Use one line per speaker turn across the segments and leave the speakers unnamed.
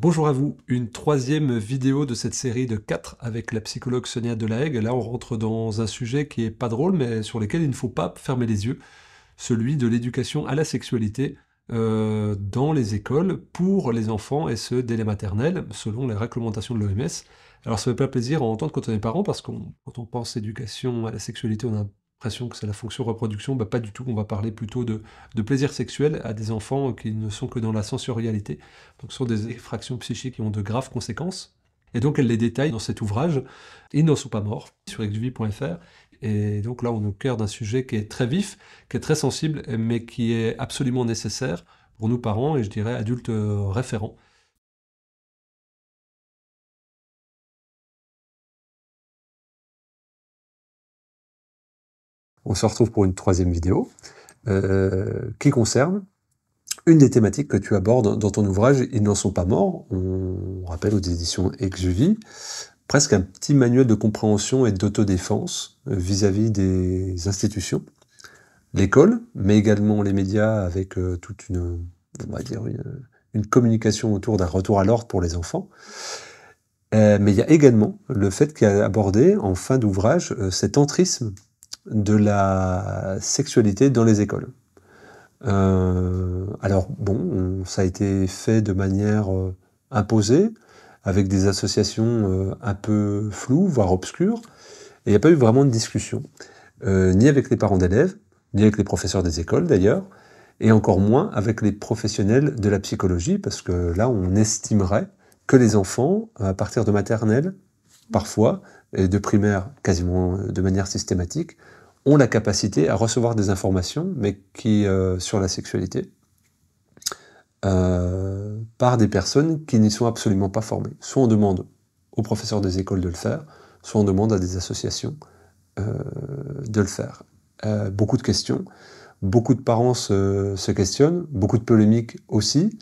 Bonjour à vous, une troisième vidéo de cette série de 4 avec la psychologue Sonia Delahaye. Là, on rentre dans un sujet qui est pas drôle, mais sur lequel il ne faut pas fermer les yeux, celui de l'éducation à la sexualité dans les écoles pour les enfants, et ce, dès les maternelles, selon les réglementations de l'OMS. Alors, ça ne fait pas plaisir à entendre quand on est parent, parce que quand on pense éducation à la sexualité, on a l'impression que c'est la fonction reproduction. Bah, pas du tout, on va parler plutôt de plaisir sexuel à des enfants qui ne sont que dans la sensorialité. Donc, ce sont des effractions psychiques qui ont de graves conséquences. Et donc, elle les détaille dans cet ouvrage. Ils n'en sont pas morts, sur exuvie.fr. Et donc là, on est au cœur d'un sujet qui est très vif, qui est très sensible, mais qui est absolument nécessaire pour nous parents et je dirais adultes référents. On se retrouve pour une troisième vidéo qui concerne une des thématiques que tu abordes dans ton ouvrage. Ils n'en sont pas morts, on rappelle aux éditions Exuvie, presque un petit manuel de compréhension et d'autodéfense vis-à-vis des institutions, l'école, mais également les médias avec toute une, on va dire, une communication autour d'un retour à l'ordre pour les enfants. Mais il y a également le fait qu'il y a abordé en fin d'ouvrage cet entrisme de la sexualité dans les écoles. Alors bon, ça a été fait de manière imposée, avec des associations un peu floues, voire obscures, et il n'y a pas eu vraiment de discussion, ni avec les parents d'élèves, ni avec les professeurs des écoles d'ailleurs, et encore moins avec les professionnels de la psychologie, parce que là on estimerait que les enfants, à partir de maternelle, parfois, et de primaire quasiment de manière systématique, ont la capacité à recevoir des informations, mais qui, sur la sexualité, par des personnes qui n'y sont absolument pas formées. Soit on demande aux professeurs des écoles de le faire, soit on demande à des associations de le faire. Beaucoup de questions, beaucoup de parents se questionnent, beaucoup de polémiques aussi.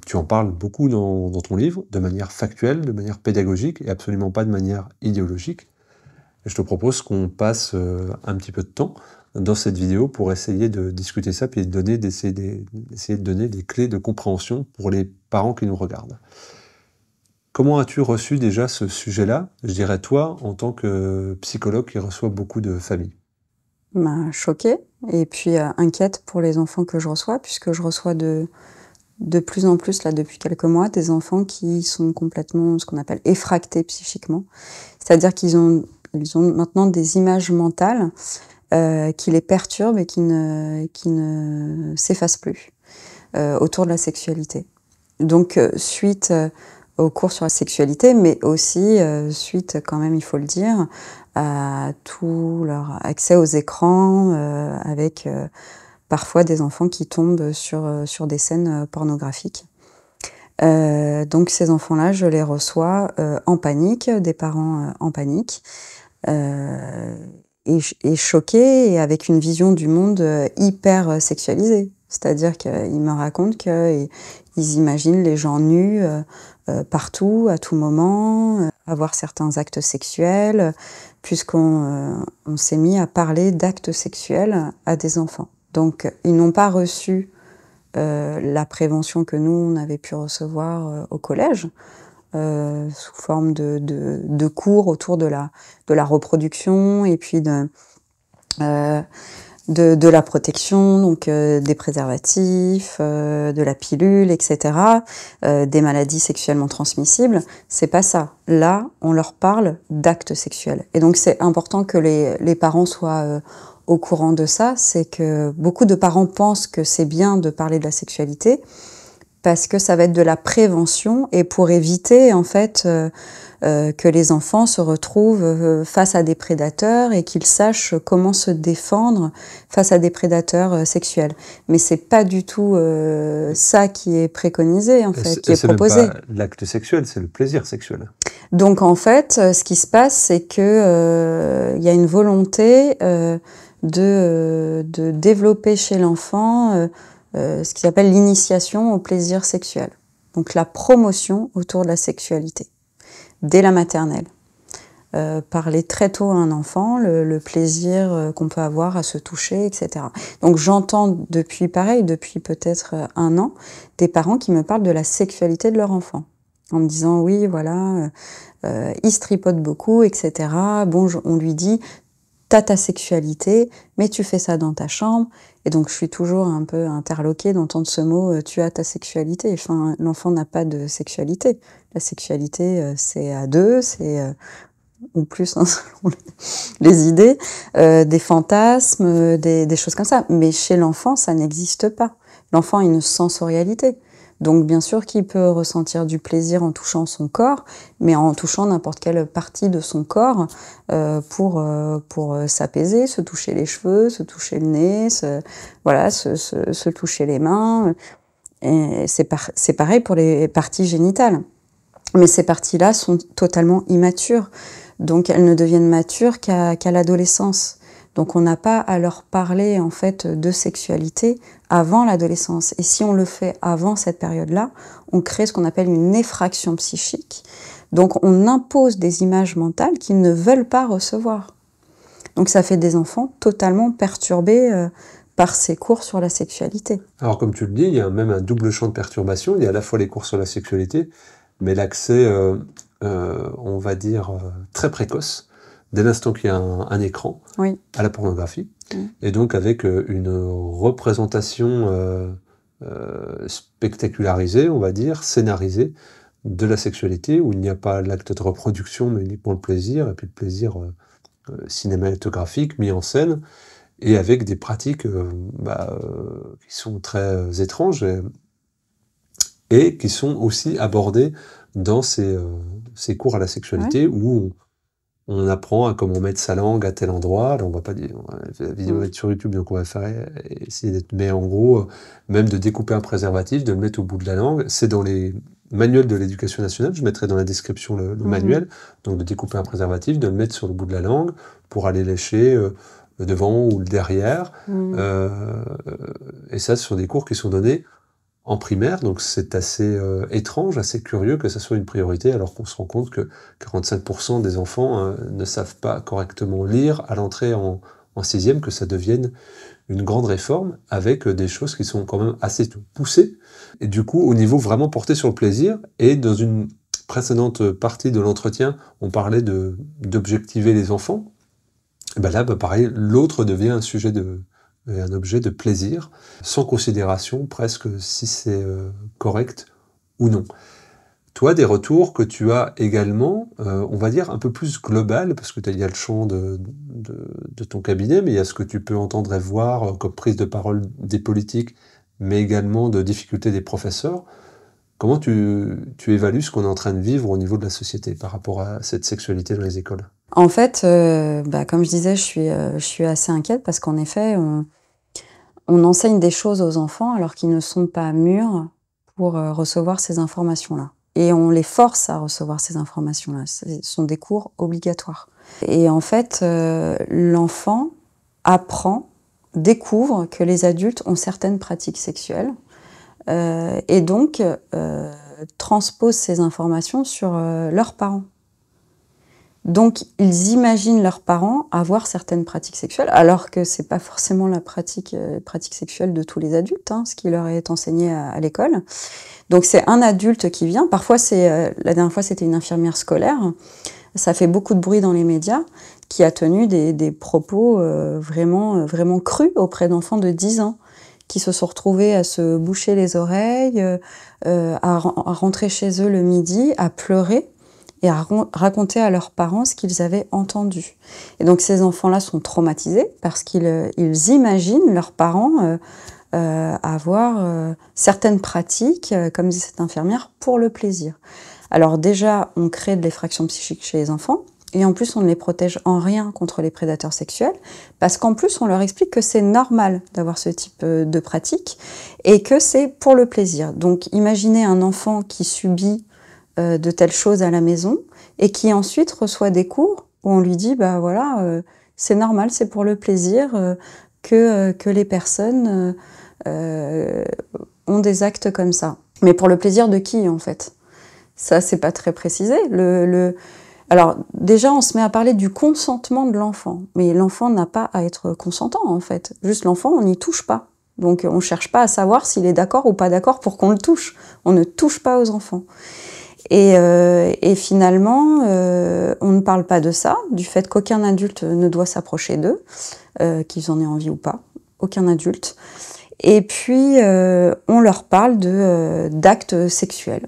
Tu en parles beaucoup dans ton livre, de manière factuelle, de manière pédagogique, et absolument pas de manière idéologique. Et je te propose qu'on passe un petit peu de temps dans cette vidéo pour essayer de discuter ça, puis d'essayer de donner des clés de compréhension pour les parents qui nous regardent. Comment as-tu reçu déjà ce sujet-là, je dirais toi, en tant que psychologue qui reçoit beaucoup de familles?
Choquée, et puis inquiète pour les enfants que je reçois, puisque je reçois de plus en plus, là, depuis quelques mois, des enfants qui sont complètement, ce qu'on appelle, effractés psychiquement. C'est-à-dire qu'ils ont maintenant des images mentales qui les perturbent et qui ne s'effacent plus autour de la sexualité. Donc, suite au cours sur la sexualité, mais aussi suite, quand même, il faut le dire, à tout leur accès aux écrans, avec parfois des enfants qui tombent sur des scènes pornographiques. Donc ces enfants-là, je les reçois en panique, des parents en panique, et choqués, et avec une vision du monde hyper sexualisée. C'est-à-dire qu'ils me racontent qu'ils imaginent les gens nus partout, à tout moment, avoir certains actes sexuels, puisqu'on s'est mis à parler d'actes sexuels à des enfants. Donc ils n'ont pas reçu la prévention que nous, on avait pu recevoir au collège, sous forme de cours autour de la reproduction, et puis de la protection, donc des préservatifs, de la pilule, etc., des maladies sexuellement transmissibles. C'est pas ça. Là, on leur parle d'actes sexuels. Et donc c'est important que les parents soient au courant de ça. C'est que beaucoup de parents pensent que c'est bien de parler de la sexualité, parce que ça va être de la prévention, et pour éviter, en fait, que les enfants se retrouvent face à des prédateurs et qu'ils sachent comment se défendre face à des prédateurs sexuels. Mais c'est pas du tout ça qui est préconisé, en fait, qui est proposé.
C'est même pas l'acte sexuel, c'est le plaisir sexuel.
Donc en fait, ce qui se passe, c'est que y a une volonté de développer chez l'enfant ce qui s'appelle l'initiation au plaisir sexuel. Donc la promotion autour de la sexualité, dès la maternelle. parler très tôt à un enfant, le plaisir qu'on peut avoir à se toucher, etc. Donc j'entends depuis peut-être 1 an, des parents qui me parlent de la sexualité de leur enfant, en me disant oui, voilà, il se tripote beaucoup, etc. Bon, on lui dit, t'as ta sexualité, mais tu fais ça dans ta chambre. Et donc je suis toujours un peu interloquée d'entendre ce mot, tu as ta sexualité. Enfin, l'enfant n'a pas de sexualité. La sexualité, c'est à deux, c'est ou plus, hein, selon les idées, des fantasmes, des choses comme ça. Mais chez l'enfant, ça n'existe pas. L'enfant a une sensorialité. Donc bien sûr qu'il peut ressentir du plaisir en touchant son corps, mais en touchant n'importe quelle partie de son corps pour s'apaiser, se toucher les cheveux, se toucher le nez, se toucher les mains. Et c'est pareil pour les parties génitales. Mais ces parties-là sont totalement immatures. Donc elles ne deviennent matures qu'à l'adolescence. Donc on n'a pas à leur parler en fait de sexualité avant l'adolescence. Et si on le fait avant cette période-là, on crée ce qu'on appelle une effraction psychique. Donc on impose des images mentales qu'ils ne veulent pas recevoir. Donc ça fait des enfants totalement perturbés par ces cours sur la sexualité.
Alors comme tu le dis, il y a même un double champ de perturbation. Il y a à la fois les cours sur la sexualité, mais l'accès, on va dire, très précoce, dès l'instant qu'il y a un écran,
oui.
à la pornographie, et donc avec une représentation spectacularisée, on va dire, scénarisée, de la sexualité, où il n'y a pas l'acte de reproduction, mais uniquement le plaisir, et puis le plaisir cinématographique, mis en scène, et avec des pratiques qui sont très étranges, et qui sont aussi abordées dans ces cours à la sexualité, où on apprend à comment mettre sa langue à tel endroit. Là, on va pas dire, la vidéo va être sur YouTube, donc on va essayer d'être, mais en gros, même de découper un préservatif, de le mettre au bout de la langue. C'est dans les manuels de l'éducation nationale, je mettrai dans la description le manuel, donc de découper un préservatif, de le mettre sur le bout de la langue, pour aller lécher le devant ou le derrière. Et ça, ce sont des cours qui sont donnés en primaire, donc c'est assez étrange, assez curieux que ça soit une priorité, alors qu'on se rend compte que 45% des enfants ne savent pas correctement lire à l'entrée en 6e, que ça devienne une grande réforme, avec des choses qui sont quand même assez poussées, et du coup, au niveau vraiment porté sur le plaisir. Et dans une précédente partie de l'entretien, on parlait d'objectiver les enfants. Et ben là, pareil, l'autre devient un objet de plaisir, sans considération presque si c'est correct ou non. Toi, des retours que tu as également, on va dire un peu plus global, parce que il y a le champ de ton cabinet, mais il y a ce que tu peux entendre et voir comme prise de parole des politiques, mais également de difficultés des professeurs. Comment tu évalues ce qu'on est en train de vivre au niveau de la société par rapport à cette sexualité dans les écoles?
En fait, comme je disais, je suis assez inquiète parce qu'en effet, on enseigne des choses aux enfants alors qu'ils ne sont pas mûrs pour recevoir ces informations-là. Et on les force à recevoir ces informations-là. Ce sont des cours obligatoires. Et en fait, l'enfant apprend, découvre que les adultes ont certaines pratiques sexuelles et donc transpose ces informations sur leurs parents. Donc, ils imaginent leurs parents avoir certaines pratiques sexuelles, alors que c'est pas forcément la pratique sexuelle de tous les adultes, ce qui leur est enseigné à l'école. Donc, c'est un adulte qui vient. Parfois, la dernière fois, c'était une infirmière scolaire. Ça fait beaucoup de bruit dans les médias, qui a tenu des propos vraiment crus auprès d'enfants de 10 ans, qui se sont retrouvés à se boucher les oreilles, à rentrer chez eux le midi, à pleurer, et à raconter à leurs parents ce qu'ils avaient entendu. Et donc ces enfants-là sont traumatisés parce qu'ils imaginent leurs parents avoir certaines pratiques, comme dit cette infirmière, pour le plaisir. Alors déjà, on crée de l'effraction psychique chez les enfants, et en plus on ne les protège en rien contre les prédateurs sexuels, parce qu'en plus on leur explique que c'est normal d'avoir ce type de pratique, et que c'est pour le plaisir. Donc imaginez un enfant qui subit de telles choses à la maison, et qui ensuite reçoit des cours où on lui dit c'est normal, c'est pour le plaisir que les personnes ont des actes comme ça. Mais pour le plaisir de qui, en fait? Ça, c'est pas très précisé. Alors déjà, on se met à parler du consentement de l'enfant, mais l'enfant n'a pas à être consentant en fait. Juste l'enfant, on n'y touche pas. Donc on cherche pas à savoir s'il est d'accord ou pas d'accord pour qu'on le touche. On ne touche pas aux enfants. Et finalement, on ne parle pas de ça, du fait qu'aucun adulte ne doit s'approcher d'eux, qu'ils en aient envie ou pas, aucun adulte. Et puis, on leur parle d'actes sexuels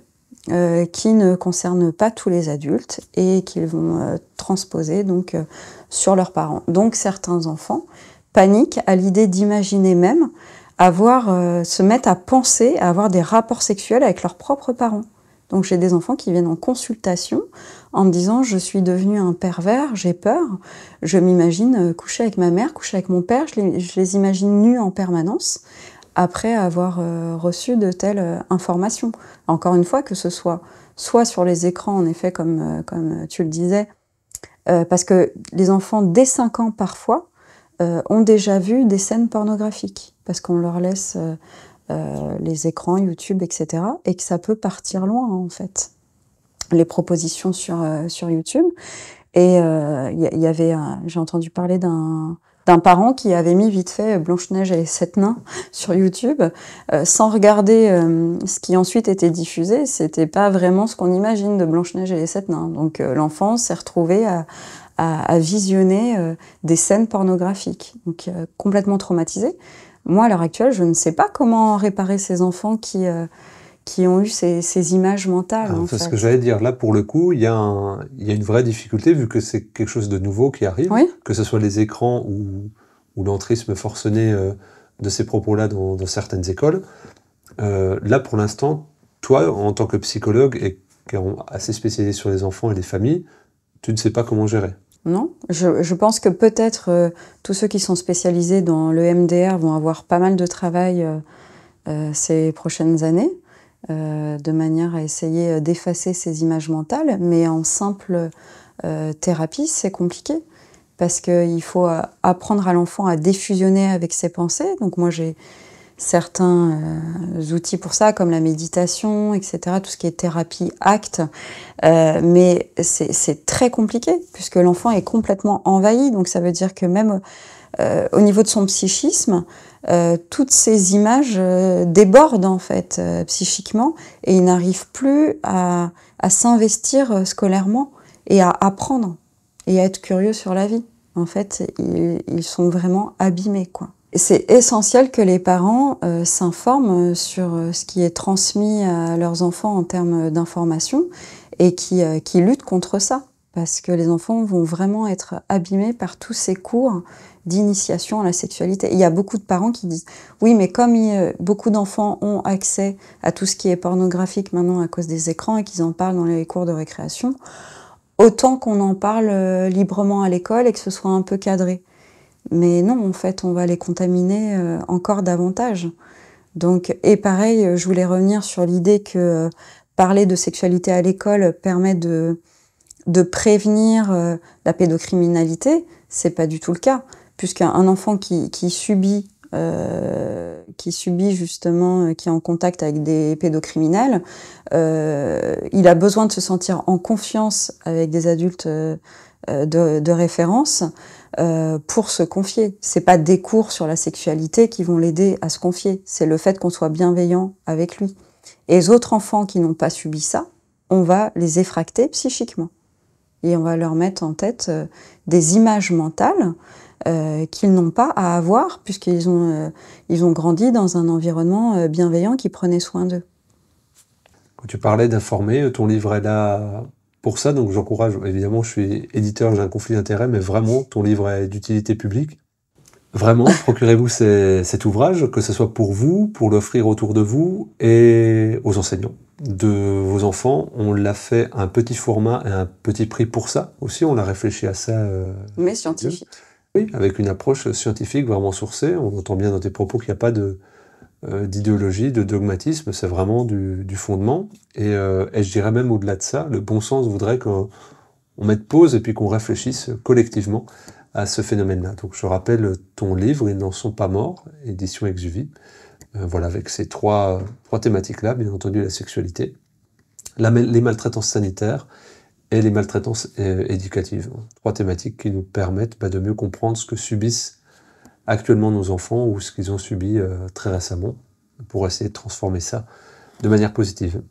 qui ne concernent pas tous les adultes et qu'ils vont transposer donc sur leurs parents. Donc, certains enfants paniquent à l'idée d'imaginer même se mettre à penser à avoir des rapports sexuels avec leurs propres parents. Donc j'ai des enfants qui viennent en consultation en me disant « je suis devenu un pervers, j'ai peur, je m'imagine coucher avec ma mère, coucher avec mon père, je les imagine nus en permanence après avoir reçu de telles informations ». Encore une fois, que ce soit sur les écrans, en effet, comme tu le disais, parce que les enfants dès 5 ans parfois ont déjà vu des scènes pornographiques, parce qu'on leur laisse... les écrans, YouTube, etc. Et que ça peut partir loin, en fait, les propositions sur YouTube. Et y avait, j'ai entendu parler d'un parent qui avait mis vite fait Blanche-Neige et les 7 nains sur YouTube, sans regarder ce qui ensuite était diffusé. C'était pas vraiment ce qu'on imagine de Blanche-Neige et les 7 nains. Donc l'enfant s'est retrouvé à visionner des scènes pornographiques, donc complètement traumatisé. Moi, à l'heure actuelle, je ne sais pas comment réparer ces enfants qui ont eu ces images mentales.
C'est ce que j'allais dire. Là, pour le coup, il y a une vraie difficulté, vu que c'est quelque chose de nouveau qui arrive,
oui.
Que ce soit les écrans ou l'entrisme forcené de ces propos-là dans certaines écoles. Là, pour l'instant, toi, en tant que psychologue et qui est assez spécialisé sur les enfants et les familles, tu ne sais pas comment gérer.
Non, je pense que peut-être tous ceux qui sont spécialisés dans le MDR vont avoir pas mal de travail ces prochaines années, de manière à essayer d'effacer ces images mentales, mais en simple thérapie, c'est compliqué, parce qu'il faut apprendre à l'enfant à défusionner avec ses pensées. Donc moi, j'ai certains outils pour ça, comme la méditation, etc., tout ce qui est thérapie ACT, mais c'est très compliqué, puisque l'enfant est complètement envahi, donc ça veut dire que même au niveau de son psychisme, toutes ces images débordent en fait psychiquement, et il n'arrive plus à s'investir scolairement, et à apprendre, et à être curieux sur la vie. En fait, ils sont vraiment abîmés, quoi. C'est essentiel que les parents s'informent sur ce qui est transmis à leurs enfants en termes d'information et qui luttent contre ça, parce que les enfants vont vraiment être abîmés par tous ces cours d'initiation à la sexualité. Et il y a beaucoup de parents qui disent « oui, mais comme beaucoup d'enfants ont accès à tout ce qui est pornographique maintenant à cause des écrans et qu'ils en parlent dans les cours de récréation, autant qu'on en parle librement à l'école et que ce soit un peu cadré ». Mais non, en fait, on va les contaminer encore davantage. Donc, et pareil, je voulais revenir sur l'idée que parler de sexualité à l'école permet de prévenir la pédocriminalité. C'est pas du tout le cas, puisqu'un enfant qui subit justement, qui est en contact avec des pédocriminels, il a besoin de se sentir en confiance avec des adultes de référence pour se confier. C'est pas des cours sur la sexualité qui vont l'aider à se confier, c'est le fait qu'on soit bienveillant avec lui. Et les autres enfants qui n'ont pas subi ça, on va les effracter psychiquement. Et on va leur mettre en tête des images mentales qu'ils n'ont pas à avoir, puisqu'ils ont grandi dans un environnement bienveillant qui prenait soin d'eux.
Quand tu parlais d'informer, ton livre est là pour ça, donc j'encourage, évidemment, je suis éditeur, j'ai un conflit d'intérêts, mais vraiment, ton livre est d'utilité publique. Vraiment, procurez-vous cet ouvrage, que ce soit pour vous, pour l'offrir autour de vous et aux enseignants de vos enfants. On l'a fait un petit format et un petit prix pour ça aussi, on a réfléchi à ça.
Mais scientifique.
Oui, avec une approche scientifique vraiment sourcée. On entend bien dans tes propos qu'il n'y a pas d'idéologie, de dogmatisme, c'est vraiment du fondement. Et je dirais même au-delà de ça, le bon sens voudrait qu'on mette pause et puis qu'on réfléchisse collectivement à ce phénomène-là. Donc je rappelle ton livre, Ils n'en sont pas morts, édition Exuvie. Voilà, avec ces trois thématiques-là, bien entendu la sexualité, les maltraitances sanitaires et les maltraitances éducatives. 3 thématiques qui nous permettent de mieux comprendre ce que subissent actuellement nos enfants ou ce qu'ils ont subi très récemment pour essayer de transformer ça de manière positive.